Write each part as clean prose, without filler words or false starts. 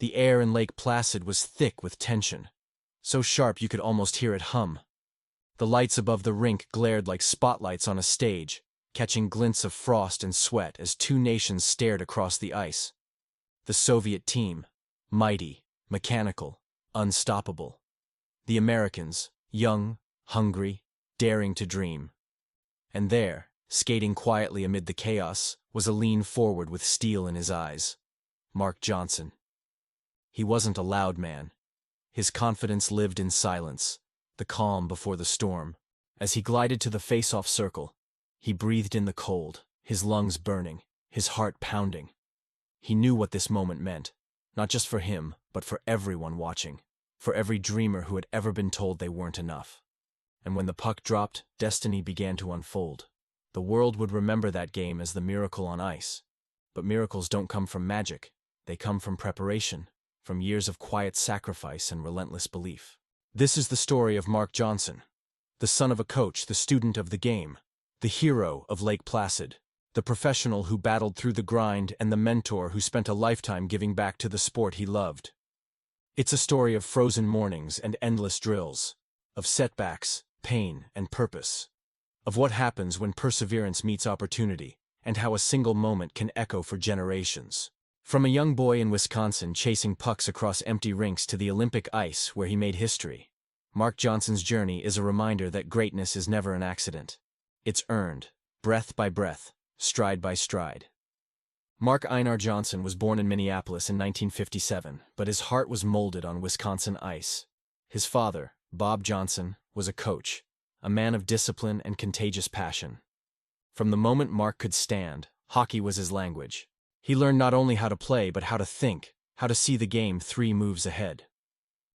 The air in Lake Placid was thick with tension, so sharp you could almost hear it hum. The lights above the rink glared like spotlights on a stage, catching glints of frost and sweat as two nations stared across the ice. The Soviet team, mighty, mechanical, unstoppable. The Americans, young, hungry, daring to dream. And there, skating quietly amid the chaos, was a lean forward with steel in his eyes. Mark Johnson. He wasn't a loud man. His confidence lived in silence, the calm before the storm. As he glided to the face-off circle, he breathed in the cold, his lungs burning, his heart pounding. He knew what this moment meant, not just for him, but for everyone watching, for every dreamer who had ever been told they weren't enough. And when the puck dropped, destiny began to unfold. The world would remember that game as the miracle on ice. But miracles don't come from magic. They come from preparation, from years of quiet sacrifice and relentless belief. This is the story of Mark Johnson, the son of a coach, the student of the game, the hero of Lake Placid, the professional who battled through the grind, and the mentor who spent a lifetime giving back to the sport he loved. It's a story of frozen mornings and endless drills, of setbacks, pain, and purpose, of what happens when perseverance meets opportunity, and how a single moment can echo for generations. From a young boy in Wisconsin chasing pucks across empty rinks to the Olympic ice where he made history, Mark Johnson's journey is a reminder that greatness is never an accident. It's earned, breath by breath, stride by stride. Mark Einar Johnson was born in Minneapolis in 1957, but his heart was molded on Wisconsin ice. His father, Bob Johnson, was a coach, a man of discipline and contagious passion. From the moment Mark could stand, hockey was his language. He learned not only how to play, but how to think, how to see the game 3 moves ahead.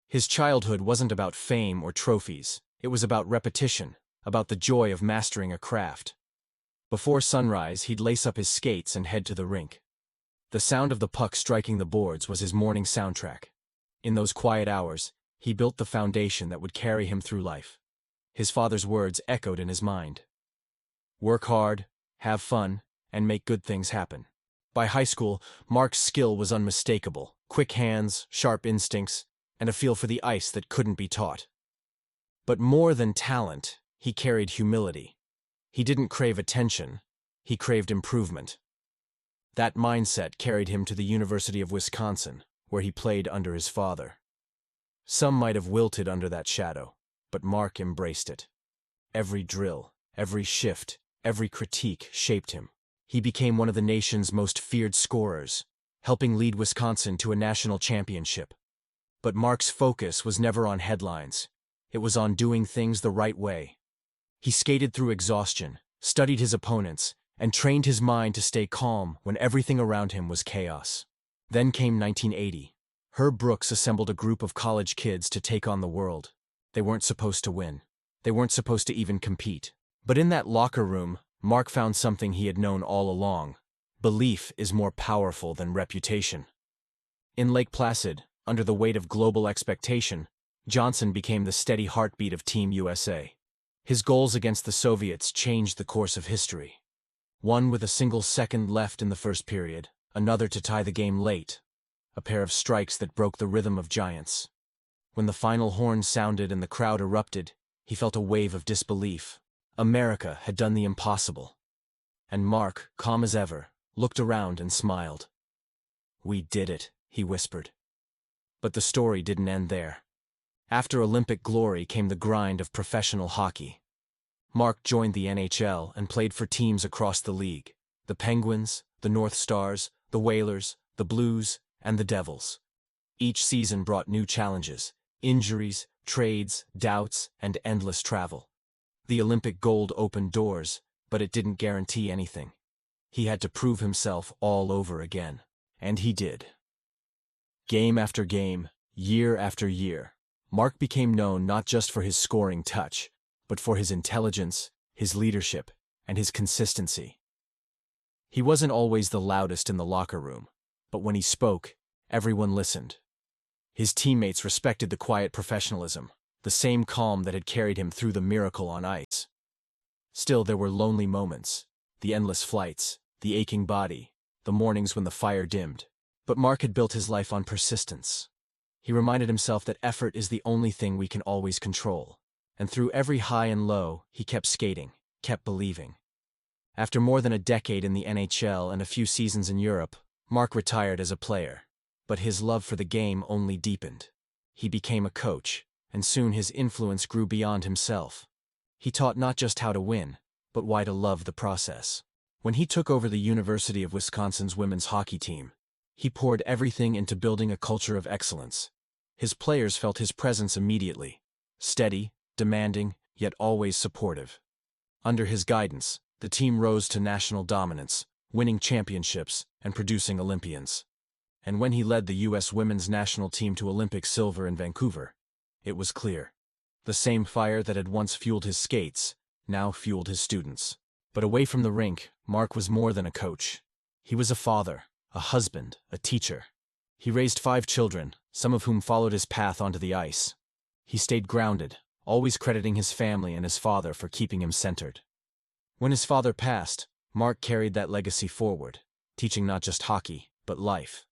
His childhood wasn't about fame or trophies. It was about repetition, about the joy of mastering a craft. Before sunrise, he'd lace up his skates and head to the rink. The sound of the puck striking the boards was his morning soundtrack. In those quiet hours, he built the foundation that would carry him through life. His father's words echoed in his mind. Work hard, have fun, and make good things happen. By high school, Mark's skill was unmistakable: quick hands, sharp instincts, and a feel for the ice that couldn't be taught. But more than talent, he carried humility. He didn't crave attention, he craved improvement. That mindset carried him to the University of Wisconsin, where he played under his father. Some might have wilted under that shadow, but Mark embraced it. Every drill, every shift, every critique shaped him. He became one of the nation's most feared scorers, helping lead Wisconsin to a national championship. But Mark's focus was never on headlines. It was on doing things the right way. He skated through exhaustion, studied his opponents, and trained his mind to stay calm when everything around him was chaos. Then came 1980. Herb Brooks assembled a group of college kids to take on the world. They weren't supposed to win. They weren't supposed to even compete. But in that locker room, Mark found something he had known all along. Belief is more powerful than reputation. In Lake Placid, under the weight of global expectation, Johnson became the steady heartbeat of Team USA. His goals against the Soviets changed the course of history. One with a single second left in the first period, another to tie the game late. A pair of strikes that broke the rhythm of giants. When the final horn sounded and the crowd erupted, he felt a wave of disbelief. America had done the impossible. And Mark, calm as ever, looked around and smiled. "We did it," he whispered. But the story didn't end there. After Olympic glory came the grind of professional hockey. Mark joined the NHL and played for teams across the league: the Penguins, the North Stars, the Whalers, the Blues, and the Devils. Each season brought new challenges: injuries, trades, doubts, and endless travel. The Olympic gold opened doors, but it didn't guarantee anything. He had to prove himself all over again. And he did. Game after game, year after year, Mark became known not just for his scoring touch, but for his intelligence, his leadership, and his consistency. He wasn't always the loudest in the locker room, but when he spoke, everyone listened. His teammates respected the quiet professionalism, the same calm that had carried him through the miracle on ice. Still, there were lonely moments: the endless flights, the aching body, the mornings when the fire dimmed. But Mark had built his life on persistence. He reminded himself that effort is the only thing we can always control. And through every high and low, he kept skating, kept believing. After more than a decade in the NHL and a few seasons in Europe, Mark retired as a player. But his love for the game only deepened. He became a coach, and soon his influence grew beyond himself. He taught not just how to win, but why to love the process. When he took over the University of Wisconsin's women's hockey team, he poured everything into building a culture of excellence. His players felt his presence immediately, steady, demanding, yet always supportive. Under his guidance, the team rose to national dominance, winning championships and producing Olympians. And when he led the U.S. women's national team to Olympic silver in Vancouver, it was clear. The same fire that had once fueled his skates now fueled his students. But away from the rink, Mark was more than a coach. He was a father, a husband, a teacher. He raised 5 children, some of whom followed his path onto the ice. He stayed grounded, always crediting his family and his father for keeping him centered. When his father passed, Mark carried that legacy forward, teaching not just hockey, but life,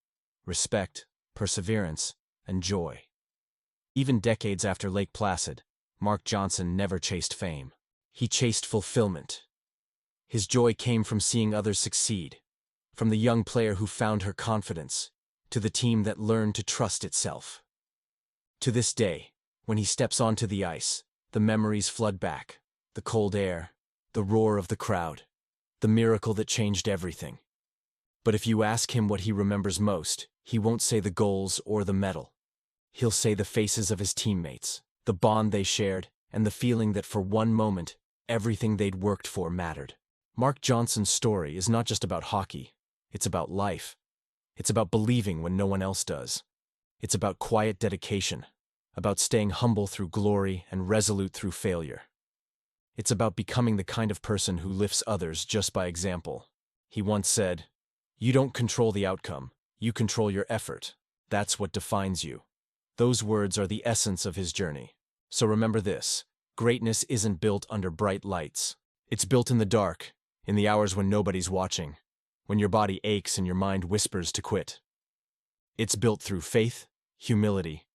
respect, perseverance, and joy. Even decades after Lake Placid, Mark Johnson never chased fame. He chased fulfillment. His joy came from seeing others succeed, from the young player who found her confidence, to the team that learned to trust itself. To this day, when he steps onto the ice, the memories flood back, the cold air, the roar of the crowd, the miracle that changed everything. But if you ask him what he remembers most, he won't say the goals or the medal. He'll say the faces of his teammates, the bond they shared, and the feeling that for one moment, everything they'd worked for mattered. Mark Johnson's story is not just about hockey. It's about life. It's about believing when no one else does. It's about quiet dedication, about staying humble through glory and resolute through failure. It's about becoming the kind of person who lifts others just by example. He once said, "You don't control the outcome, you control your effort. That's what defines you." Those words are the essence of his journey. So remember this: greatness isn't built under bright lights. It's built in the dark, in the hours when nobody's watching, when your body aches and your mind whispers to quit. It's built through faith, humility,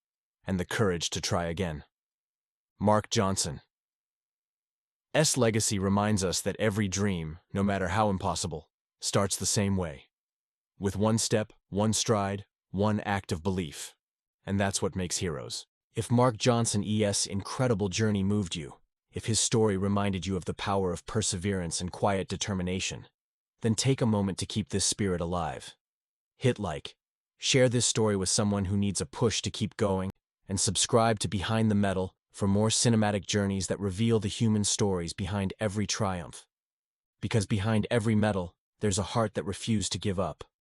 and the courage to try again. Mark Johnson. S. legacy reminds us that every dream, no matter how impossible, starts the same way. With one step, one stride, one act of belief. And that's what makes heroes. If Mark Johnson's incredible journey moved you, if his story reminded you of the power of perseverance and quiet determination, then take a moment to keep this spirit alive. Hit like, share this story with someone who needs a push to keep going, and subscribe to Behind the Medal for more cinematic journeys that reveal the human stories behind every triumph. Because behind every medal, there's a heart that refused to give up.